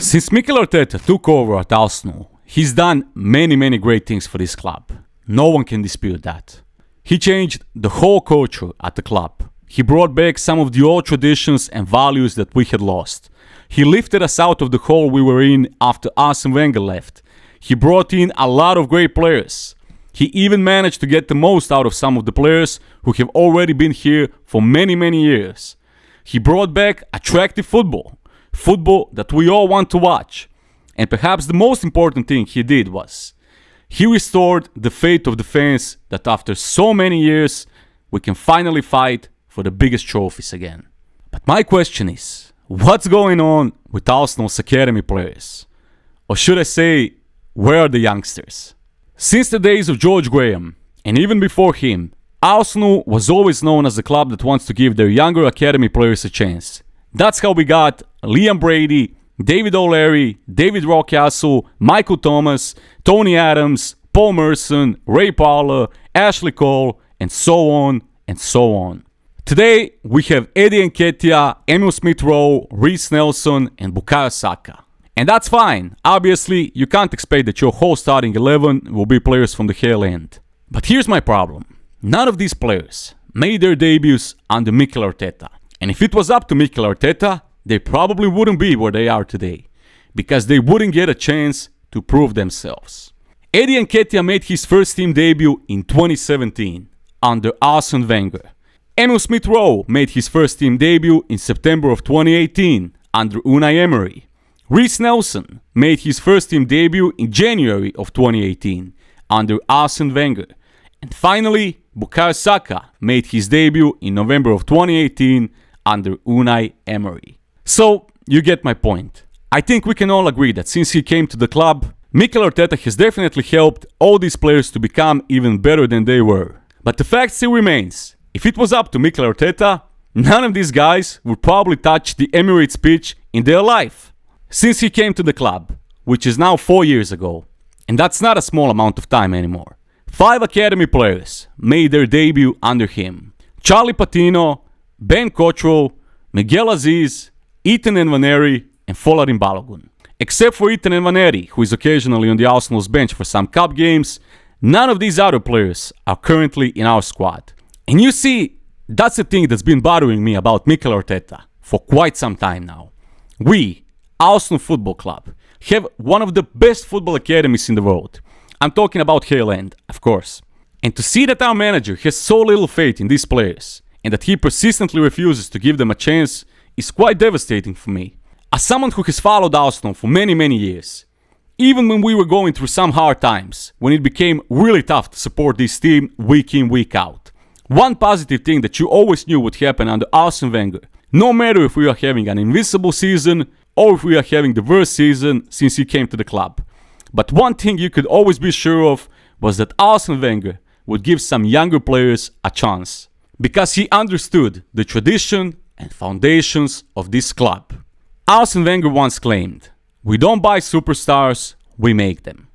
Since Mikel Arteta took over at Arsenal, he's done many great things for this club. No one can dispute that. He changed the whole culture at the club. He brought back some of the old traditions and values that we had lost. He lifted us out of the hole we were in after Arsene Wenger left. He brought in a lot of great players. He even managed to get the most out of some of the players who have already been here for many years. He brought back attractive football that we all want to watch. And perhaps the most important thing he did was he restored the faith of the fans that after so many years we can finally fight for the biggest trophies again. But my question is, what's going on with Arsenal's academy players? Or should I say, where are the youngsters? Since the days of George Graham, and even before him, Arsenal was always known as a club that wants to give their younger academy players a chance. That's how we got Liam Brady, David O'Leary, David Rockcastle, Michael Thomas, Tony Adams, Paul Merson, Ray Parlour, Ashley Cole, and so on and so on. Today, we have Eddie Nketiah, Emil Smith-Rowe, Reece Nelson, and Bukayo Saka. And that's fine. Obviously, you can't expect that your whole starting 11 will be players from the Hale End. But here's my problem. None of these players made their debuts under Mikel Arteta. And if it was up to Mikel Arteta, they probably wouldn't be where they are today, because they wouldn't get a chance to prove themselves. Eddie Nketiah made his first team debut in 2017 under Arsene Wenger. Emil Smith-Rowe made his first team debut in September of 2018 under Unai Emery. Reece Nelson made his first team debut in January of 2018 under Arsene Wenger. And finally, Bukayo Saka made his debut in November of 2018 under Unai Emery. So, you get my point. I think we can all agree that since he came to the club, Mikel Arteta has definitely helped all these players to become even better than they were. But the fact still remains, if it was up to Mikel Arteta, none of these guys would probably touch the Emirates pitch in their life. Since he came to the club, which is now 4 years ago, and that's not a small amount of time anymore, 5 academy players made their debut under him. Charlie Patino, Ben Cottrell, Miguel Aziz, Ethan Nwaneri, and Folarin Balogun. Except for Ethan Nwaneri, who is occasionally on the Arsenal's bench for some cup games, none of these other players are currently in our squad. And you see, that's the thing that's been bothering me about Mikel Arteta for quite some time now. We, Arsenal Football Club, have one of the best football academies in the world. I'm talking about Hale End, of course. And to see that our manager has so little faith in these players, and that he persistently refuses to give them a chance, is quite devastating for me. As someone who has followed Arsenal for many years, even when we were going through some hard times, when it became really tough to support this team week in, week out, one positive thing that you always knew would happen under Arsene Wenger, no matter if we are having an invincible season or if we are having the worst season since he came to the club. But one thing you could always be sure of was that Arsene Wenger would give some younger players a chance, because he understood the tradition and foundations of this club. Arsene Wenger once claimed, "We don't buy superstars, we make them."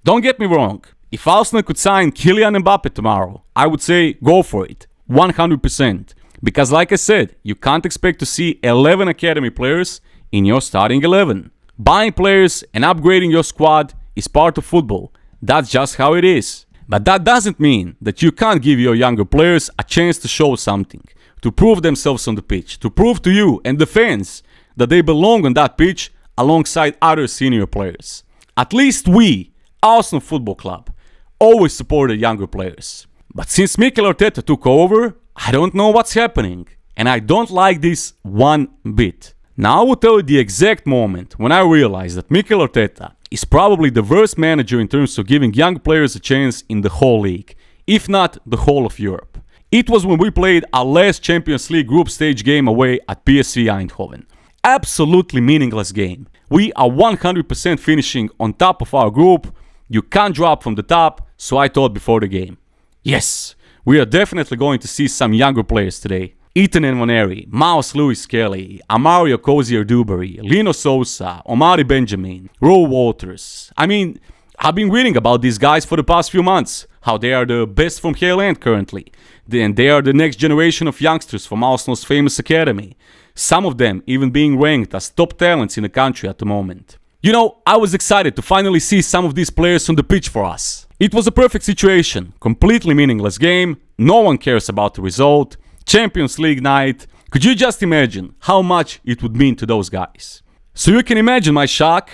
Don't get me wrong, if Arsenal could sign Kylian Mbappe tomorrow, I would say go for it, 100%. Because like I said, you can't expect to see 11 academy players in your starting 11. Buying players and upgrading your squad is part of football. That's just how it is. But that doesn't mean that you can't give your younger players a chance to show something, to prove themselves on the pitch, to prove to you and the fans that they belong on that pitch alongside other senior players. At least we, Arsenal Football Club, always supported younger players. But since Mikel Arteta took over, I don't know what's happening. And I don't like this one bit. Now I will tell you the exact moment when I realized that Mikel Arteta is probably the worst manager in terms of giving young players a chance in the whole league, if not the whole of Europe. It was when we played our last Champions League group stage game away at PSV Eindhoven. Absolutely meaningless game. We are 100% finishing on top of our group. You can't drop from the top, so I thought before the game, yes, we are definitely going to see some younger players today. Ethan Nwaneri, Miles Lewis-Kelly, Amario Cozier-Duberry, Lino Sousa, Omari Benjamin, Roe Walters. I mean, I've been reading about these guys for the past few months, how they are the best from Hale End currently. And they are the next generation of youngsters from Arsenal's famous academy. some of them even being ranked as top talents in the country at the moment. You know, I was excited to finally see some of these players on the pitch for us. It was a perfect situation, completely meaningless game, no one cares about the result, Champions League night. Could you just imagine how much it would mean to those guys? So you can imagine my shock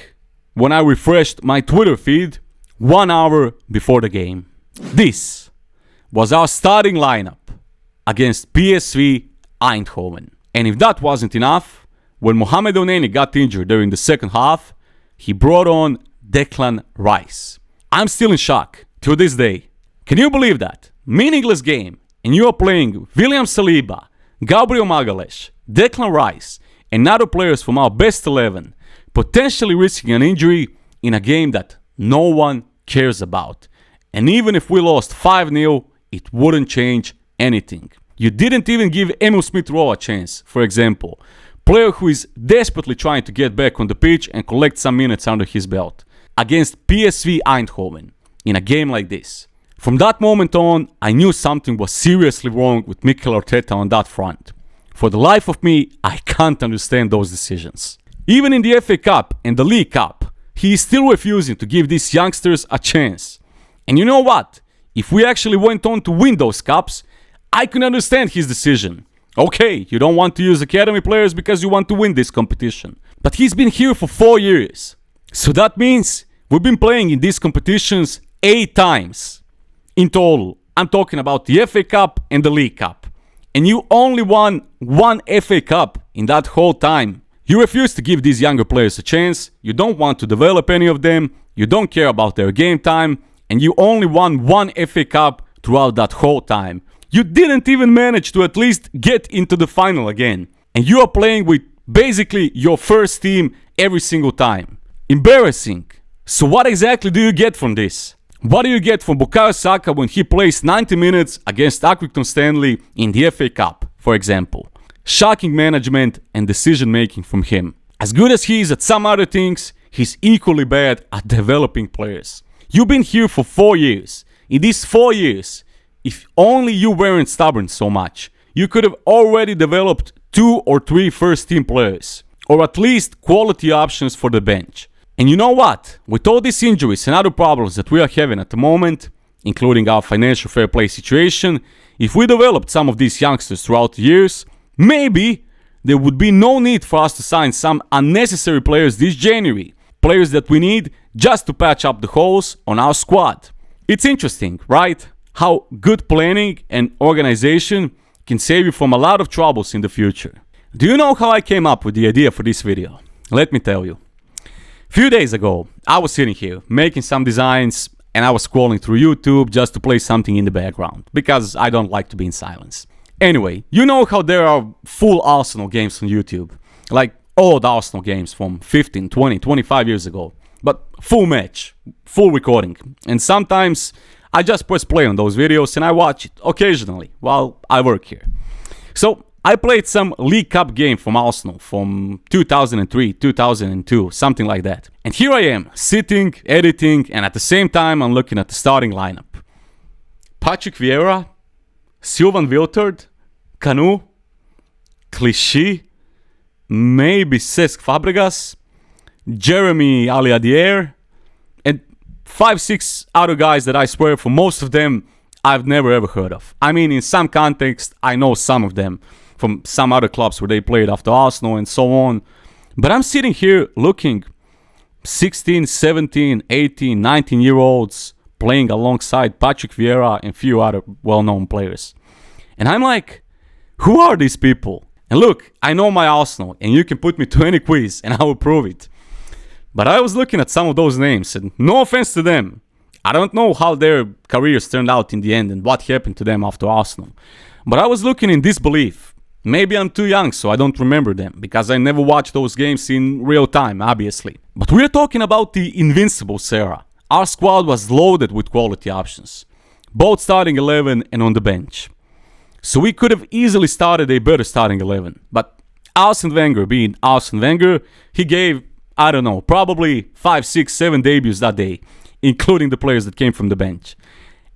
when I refreshed my Twitter feed 1 hour before the game. This was our starting lineup against PSV Eindhoven. And if that wasn't enough, when Mohamed Elneny got injured during the second half, he brought on Declan Rice. I'm still in shock to this day. Can you believe that? Meaningless game, and you are playing William Saliba, Gabriel Magalhaes, Declan Rice, and other players from our best 11, potentially risking an injury in a game that no one cares about. And even if we lost 5-0, it wouldn't change anything. You didn't even give Emil Smith-Rowe a chance, for example. Player who is desperately trying to get back on the pitch and collect some minutes under his belt. Against PSV Eindhoven, in a game like this. From that moment on, I knew something was seriously wrong with Mikel Arteta on that front. For the life of me, I can't understand those decisions. Even in the FA Cup and the League Cup, he is still refusing to give these youngsters a chance. And you know what? If we actually went on to win those cups, I can understand his decision. Okay, you don't want to use academy players because you want to win this competition. But he's been here for 4 years. So that means we've been playing in these competitions 8 times. In total, I'm talking about the FA Cup and the League Cup. And you only won 1 FA Cup in that whole time. You refuse to give these younger players a chance, you don't want to develop any of them, you don't care about their game time, and you only won 1 FA Cup throughout that whole time. You didn't even manage to at least get into the final again. And you are playing with basically your first team every single time. Embarrassing. So what exactly do you get from this? What do you get from Bukayo Saka when he plays 90 minutes against Accrington Stanley in the FA Cup, for example? Shocking management and decision making from him. As good as he is at some other things, he's equally bad at developing players. You've been here for 4 years. In these 4 years, if only you weren't stubborn so much, you could have already developed 2 or 3 first team players, or at least quality options for the bench. And you know what? With all these injuries and other problems that we are having at the moment, including our financial fair play situation, if we developed some of these youngsters throughout the years, maybe there would be no need for us to sign some unnecessary players this January. Players that we need just to patch up the holes on our squad. It's interesting, right? How good planning and organization can save you from a lot of troubles in the future. Do you know how I came up with the idea for this video? Let me tell you. A few days ago, I was sitting here making some designs and I was scrolling through YouTube just to play something in the background because I don't like to be in silence. Anyway, you know how there are full Arsenal games on YouTube, like old Arsenal games from 15, 20, 25 years ago, but full match, full recording, and sometimes I just press play on those videos and I watch it occasionally while I work here. So I played some League Cup game from Arsenal from 2003, 2002, something like that. And here I am, sitting, editing, and at the same time I'm looking at the starting lineup. Patrick Vieira, Sylvain Wiltord, Canu, Clichy, maybe Cesc Fabregas, Jeremy Aliadier, and 5-6 other guys that I swear for most of them I've never ever heard of. I mean, in some context, I know some of them from some other clubs where they played after Arsenal and so on. But I'm sitting here looking 16, 17, 18, 19-year-olds playing alongside Patrick Vieira and a few other well-known players. And I'm like, who are these people? And look, I know my Arsenal, and you can put me to any quiz, and I will prove it. But I was looking at some of those names, and no offense to them, I don't know how their careers turned out in the end and what happened to them after Arsenal. But I was looking in disbelief. Maybe I'm too young, so I don't remember them, because I never watched those games in real time, obviously. But we're talking about the invincible era. Our squad was loaded with quality options, both starting 11 and on the bench. So we could have easily started a better starting 11. But Arsene Wenger being Arsene Wenger, he gave, I don't know, probably 5, 6, 7 debuts that day, including the players that came from the bench.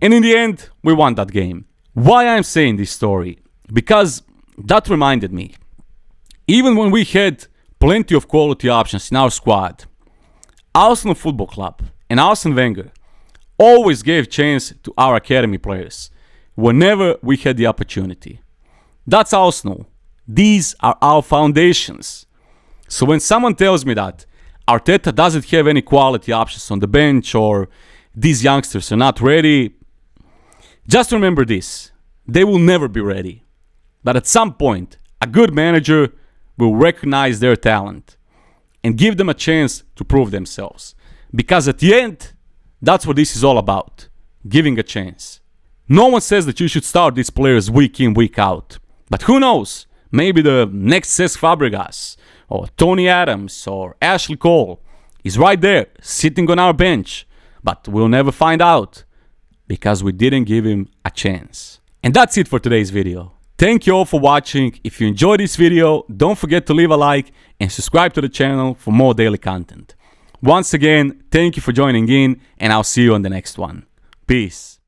And in the end, we won that game. Why I'm saying this story? Because that reminded me. Even when we had plenty of quality options in our squad, Arsenal Football Club and Arsene Wenger always gave chance to our academy players whenever we had the opportunity. That's Arsenal. These are our foundations. So when someone tells me that Arteta doesn't have any quality options on the bench or these youngsters are not ready, just remember this: they will never be ready. But at some point, a good manager will recognize their talent and give them a chance to prove themselves. Because at the end, that's what this is all about: giving a chance. No one says that you should start these players week in, week out. But who knows? Maybe the next Cesc Fabregas or Tony Adams or Ashley Cole is right there, sitting on our bench. But we'll never find out because we didn't give him a chance. And that's it for today's video. Thank you all for watching. If you enjoyed this video, don't forget to leave a like and subscribe to the channel for more daily content. Once again, thank you for joining in, and I'll see you on the next one. Peace.